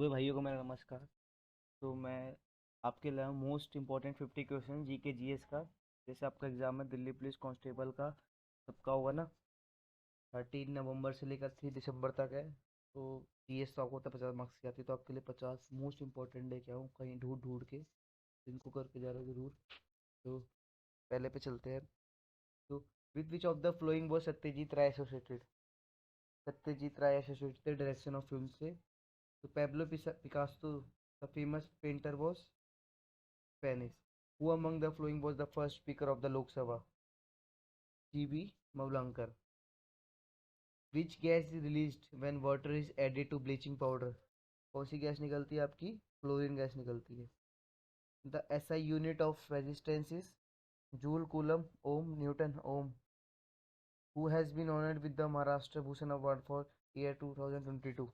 सभी भाइयों को मेरा नमस्कार। तो मैं आपके लिए most important 50 question GK GS का। जैसे आपका एग्जाम है दिल्ली पुलिस कांस्टेबल का, सबका होगा ना। 13 नवंबर से लेकर 3 दिसंबर तक है। तो जीएस तो आपको होता है 50 मार्क्स की आती है, तो आपके लिए 50 मोस्ट इम्पोर्टेंट लेके आऊँ कहीं ढूंढ ढूंढ के, जिनको करके जा रहे हो जरूर। तो पहले पे चलते हैं। तो with which of the flowing वो Satyajit Ray associated, Satyajit Ray associated direction of film से। तो Pablo Picasso the famous painter was Spanish. Who among the following was the first speaker of the Lok Sabha? G.B. Mavlankar. Which gas is released when water is added to bleaching powder? कौन सी gas निकलती है आपकी? Chlorine gas निकलती है। The SI unit of resistance is Joule, Coulomb, Ohm, Newton, Ohm. Who has been honored with the Maharashtra Bhushan Award for year 2022?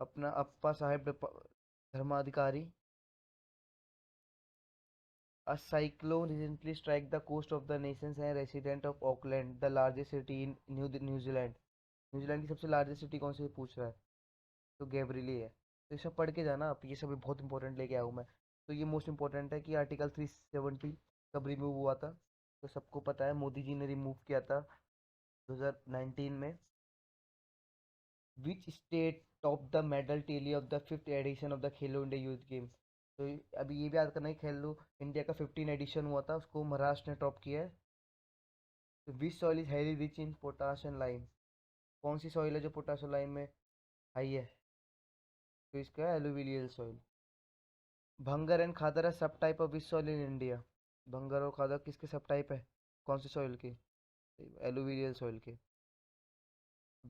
अपना अप्पा साहेब Dharmadhikari. A cyclone recently struck the coast of the nation and resident of Auckland, the largest city in New Zealand. New Zealand की सबसे largest city कौन सी है पूछ रहा है? तो गैब्रिली है। तो ये सब पढ़ के जाना आप, ये सब बहुत इंपॉर्टेंट लेके आया हूँ मैं। तो ये मोस्ट इंपॉर्टेंट है कि आर्टिकल 370 कब रिमूव हुआ था। तो सबको पता है, मोदी जी ने रिमूव किया था 2019 में। Which state top the medal tally of the fifth edition of the Khelo India youth game? तो अभी ये भी याद करना है, खेलो इंडिया का 15 एडिशन हुआ था, उसको महाराष्ट्र ने टॉप किया है। तो विच soil is highly rich in potassium lime? कौन सी सॉइल है जो पोटाशियम लाइम में हाई है? तो इसका है एलुवियल सॉइल। भंगर एंड खादर है सब type of which soil in India? Bhangar और खादर किसके सब टाइप है? कौन से सॉइल के? एलुवियल सॉइल के।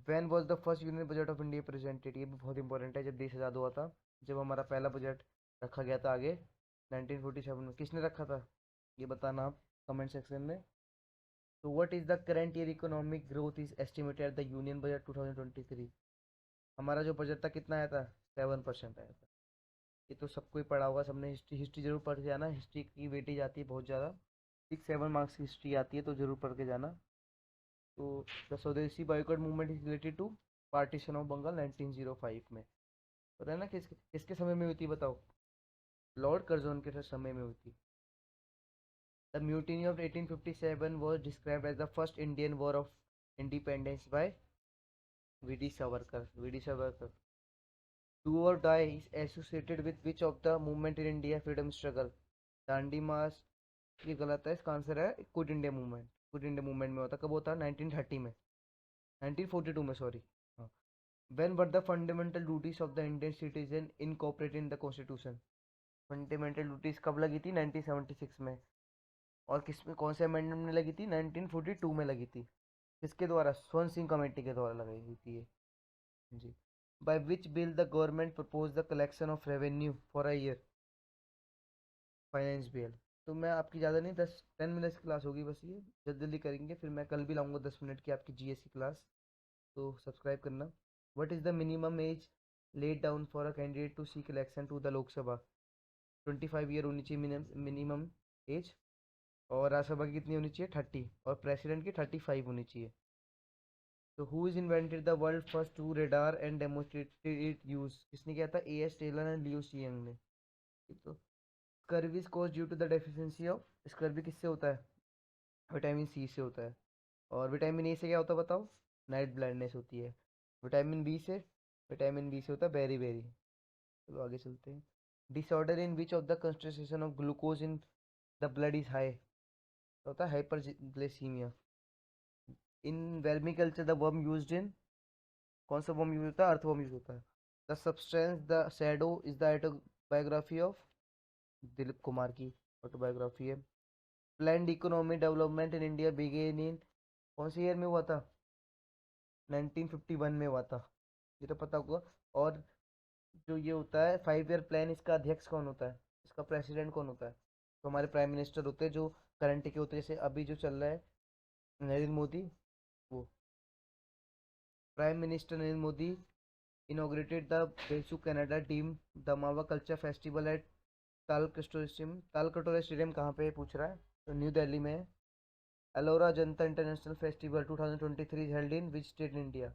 When was the first union budget of India presented? ये भी बहुत इंपॉर्टेंट है, जब देश आज़ाद हुआ था, जब हमारा पहला बजट रखा गया था आगे 1947 में। किसने रखा था ये बताना आप कमेंट सेक्शन में। तो what is the current year economic growth is estimated the union budget 2023? हमारा जो बजट था कितना आया था? 7% आया था। ये तो सबको ही पढ़ा होगा सबने, हिस्ट्री हिस्ट्री जरूर पढ़ के जाना, हिस्ट्री की वेटेज आती है बहुत ज़्यादा। 6-7 मार्क्स की हिस्ट्री आती है, तो जरूर पढ़ के जाना। तो the swadeshi boycott movement is related to partition of Bengal 1905 में। पता है ना किसके किसके समय में हुई थी बताओ? लॉर्ड कर्जन के समय में हुई थी। The mutiny of 1857 was described as the first Indian war of independence by V D Savarkar. V D Savarkar. Do or die is associated with which of the movement in India freedom struggle? Dandi march ये गलत है, इसका answer है quit India movement. Quit India movement में होता कब होता है? 1930 में, 1942 में, सॉरी। हाँ। When were the fundamental duties of the Indian citizen incorporated in the constitution? Fundamental duties कब लगी थी? 1976 में। और किस में, कौन से अमेंडमेंट में लगी थी? 1942 में लगी थी। किसके द्वारा? स्वर्ण सिंह कमेटी के द्वारा लगाई गई थी ये। जी। By which bill the government proposed the collection of revenue for a year? Finance bill. तो मैं आपकी ज़्यादा नहीं, 10 मिनट्स की क्लास होगी बस, ये जल्दी जल्दी करेंगे, फिर मैं कल भी लाऊंगा 10 मिनट की आपकी जीएस की क्लास। तो सब्सक्राइब करना। What is the minimum age laid down for a candidate to seek election to the Lok Sabha? 25 year होनी चाहिए मिनिमम एज। और राज्यसभा की कितनी होनी चाहिए? 30। और प्रेसिडेंट की 35 होनी चाहिए। तो who is invented the world first to radar and demonstrated it use? किसने किया था? A S Taylor and Leo C Young ने। तो scurvy is cause due to the deficiency of, scurvy किससे होता है? विटामिन सी से होता है। और विटामिन ए से क्या होता है बताओ? नाइट ब्लाइंडनेस होती है। विटामिन बी से, विटामिन बी से होता है बेरी बेरी। चलो आगे चलते हैं। Disorder in which of the concentration of glucose in the blood is high? होता है hyperglycaemia. In vermiculture the worm used in, कौन सा वर्म यूज होता है? अर्थवर्म यूज होता है। The substance the shadow is the autobiography of, Dilip Kumar की autobiography है। Planned economy development in India began in, कौन से ईयर में हुआ था? 1951 में हुआ था, ये तो पता होगा। और जो ये होता है 5 ईयर प्लान, इसका अध्यक्ष कौन होता है? इसका प्रेसिडेंट कौन होता है? तो हमारे प्राइम मिनिस्टर होते हैं, जो करंट के होते हैं, जैसे अभी जो चल रहा है नरेंद्र मोदी, वो। Prime minister Narendra Modi inaugurated the Besu Canada team Damawa Culture Festival at Talkatora stadium. Talkatora stadium कहाँ पे है पूछ रहा है? तो न्यू दिल्ली में है। अलोरा जनता international festival 2023 held in which state in India?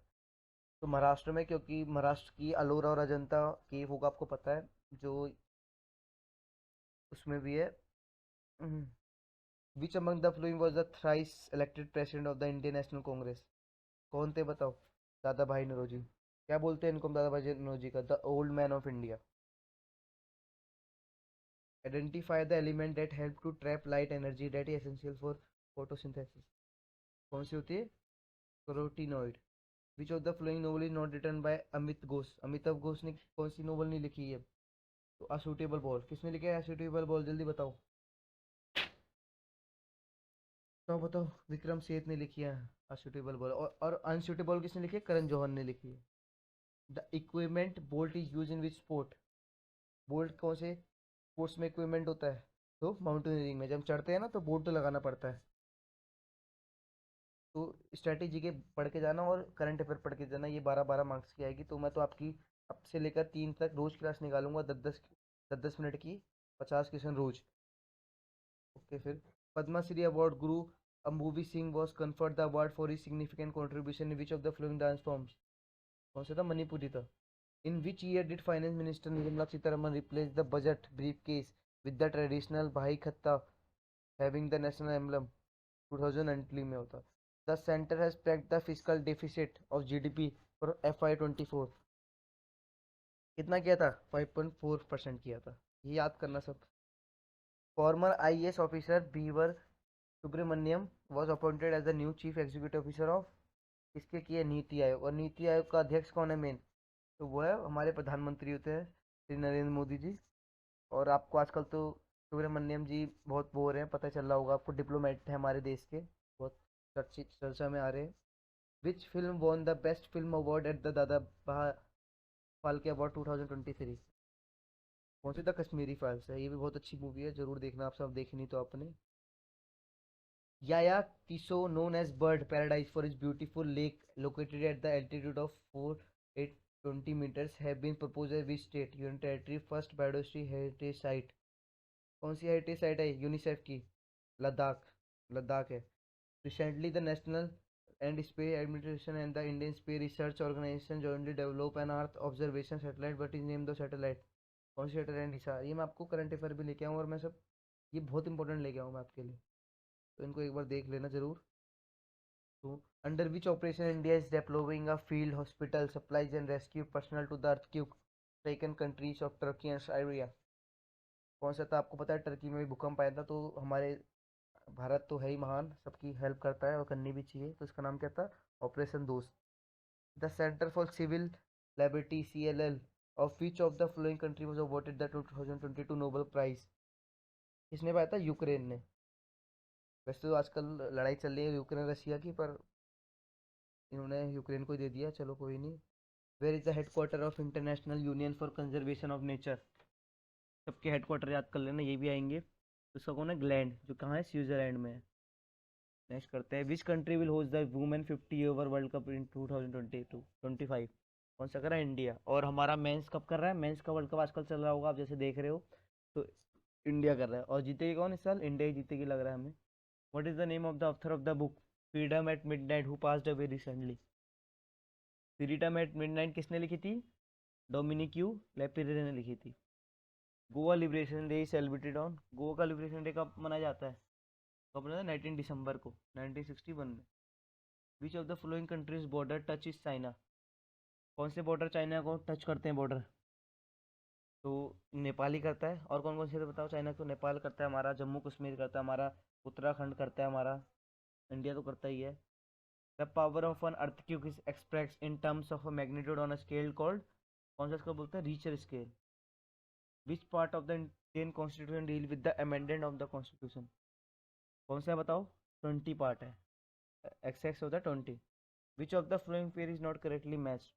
तो महाराष्ट्र में, क्योंकि महाराष्ट्र की अलोरा और अजंता केव होगा, आपको पता है, जो उसमें भी है। Which among the flowing was the thrice elected president of the Indian national Congress? कौन थे बताओ? दादा भाई नौरोजी। क्या बोलते हैं इनको हम दादा भाई नौरोजी का? The old man of India. Identify the element that help to trap light energy that is essential for photosynthesis. कौन सी होती है? Carotenoid. Which of the following novel is not written by Amit Ghosh? Amitabh Ghosh ने कौन सी नोवेल नहीं लिखी है? तो असूटेबल बॉल। किसने लिखा है असूटेबल बॉल? जल्दी बताओ। तो बताओ। विक्रम सेठ ने लिखी है असूटेबल बॉल। और अनसूटेबल किसने लिखी है? करण जौहर ने लिखी है। The equipment bolt is use in which sport? Bolt कौन से स्पोर्ट्स में इक्विपमेंट होता है? तो माउंटेनियरिंग में जब हम चढ़ते हैं ना, तो बोल्ट तो लगाना पड़ता है। तो स्ट्रेटेजी के पढ़ के जाना और करंट अफेयर पढ़ के जाना, ये 12-12 मार्क्स की आएगी। तो मैं तो आपकी अब से लेकर 3 तक रोज क्लास निकालूंगा, 10-10 मिनट की, 50 क्वेश्चन रोज। ओके फिर। Padmashri award Guru अम्बुवी Singh was conferred the award for his significant contribution in which of the following dance forms? कौन सा था? मणिपुरी था। In which year did Finance Minister Nirmala Sitharaman replace the budget briefcase with the traditional Bhai Khatta having the national emblem? 2019 में होता। The center has pegged the fiscal deficit of GDP for FY24। कितना किया था? 5.4% किया था। ये याद करना सब। Former IAS officer Beaver Subramaniam was appointed as the new chief executive officer of, किसके किए? नीति आयोग। और नीति आयोग का अध्यक्ष कौन है मेन? तो वो है हमारे प्रधानमंत्री होते हैं, श्री नरेंद्र मोदी जी। और आपको आजकल तो सुब्रमण्यम जी बहुत वो हो रहे हैं, पता चल रहा होगा आपको, डिप्लोमेट है हमारे देश के, बहुत चर्चित चर्चा में आ रहे हैं। Which film won the best film award at the दादा फाल्के अवार्ड 2023? कौन सी? द कश्मीरी फाइल्स है। ये भी बहुत अच्छी मूवी है, जरूर देखना आप सब, देखनी तो आपने। Yaya Kiso, known as Bird Paradise for its beautiful lake located at the altitude of 4820 meters, have been proposed as which state union territory first biodiversity heritage site? कौन सी हेरिटेज साइट है यूनिसेफ की? लद्दाख। लद्दाख है। Recently the national and space administration and the Indian space research organisation jointly develop an earth observation satellite, but is name the satellite? कौन सी satellite? Hisar. ये मैं आपको करंट अफेयर भी लेके आऊँ, और मैं सब ये बहुत इंपॉर्टेंट लेके आऊँ मैं आपके लिए, तो इनको एक बार देख लेना जरूर। तो under which operation India is deploying a field hospital, supplies and rescue personnel to the earthquake stricken countries of Turkey and Syria? कौन सा था? आपको पता है टर्की में भी भूकंप आया था, तो हमारे भारत तो है ही महान, सबकी हेल्प करता है और करनी भी चाहिए। तो इसका नाम क्या था? Operation Dost. The centre for civil liability CLL of which of the following country was awarded the 2022 Nobel prize? किसने पाया था? यूक्रेन ने। वैसे तो आजकल लड़ाई चल रही है यूक्रेन रशिया की, पर इन्होंने यूक्रेन को ही दे दिया, चलो कोई नहीं। Where is the headquarter of international union for conservation of nature? सबके हेडक्वार्टर याद कर लेना, ये भी आएंगे। तो उसका कौन है? ग्लैंड, जो कहाँ है? स्विट्जरलैंड में है। नेक्स्ट करते हैं। Which country will host the women 50 over world cup in 2022-25? कौन सा कर रहा है? इंडिया। और हमारा मेंस कब कर रहा है? मेंस का वर्ल्ड कप आजकल चल रहा होगा, आप जैसे देख रहे हो। तो इंडिया कर रहा है, और जीतेगी कौन इस साल? इंडिया ही जीतेगी लग रहा है हमें। What is the name of the author of the book freedom at midnight who passed away recently? Freedom at midnight किसने लिखी थी? डोमिनिक लेपिरे ने लिखी थी। Goa liberation day celebrated on, Goa का लिबरेशन डे कब मनाया जाता है? कब मनाया था? 19 दिसंबर को, 1961 में। विच of the flowing countries border touch is China? कौन से बॉर्डर चाइना को टच करते हैं बॉर्डर? तो नेपाल ही करता है। और कौन कौन से बताओ चाइना को? नेपाल करता है हमारा, जम्मू कश्मीर करता है हमारा, उत्तराखंड करता है हमारा, इंडिया तो करता ही है। The power of an earthquake is express in terms of a magnitude on a scale called, कौन सा इसको बोलते हैं? Richter scale. Which part of the Indian constitution deal with the amendment of the constitution? कौन सा है बताओ? 20 part है, एक्स होता है 20। विच of the flowing pair is not correctly match?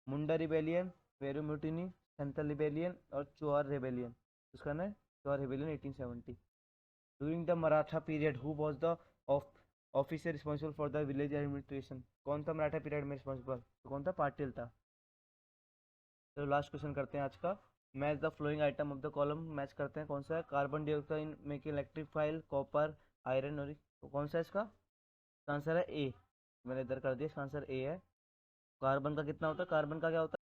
Munda rebellion, Peru mutiny, Senthal rebellion और चुआर रिबेलियन। उसका ना Chuar rebellion 1870। During the Maratha period who was the officer responsible for the village administration? कौन था मराठा पीरियड में रिस्पॉन्सिबल? तो कौन था? पाटिल था। तो लास्ट क्वेश्चन करते हैं आज का। Match the flowing item of the column, match करते हैं कौन सा है? Carbon dioxide make electric file, copper, iron, और तो कौन सा है इसका? आंसर है ए। मैंने इधर कर दिया, इसका आंसर ए है। कार्बन का कितना होता है, कार्बन का क्या होता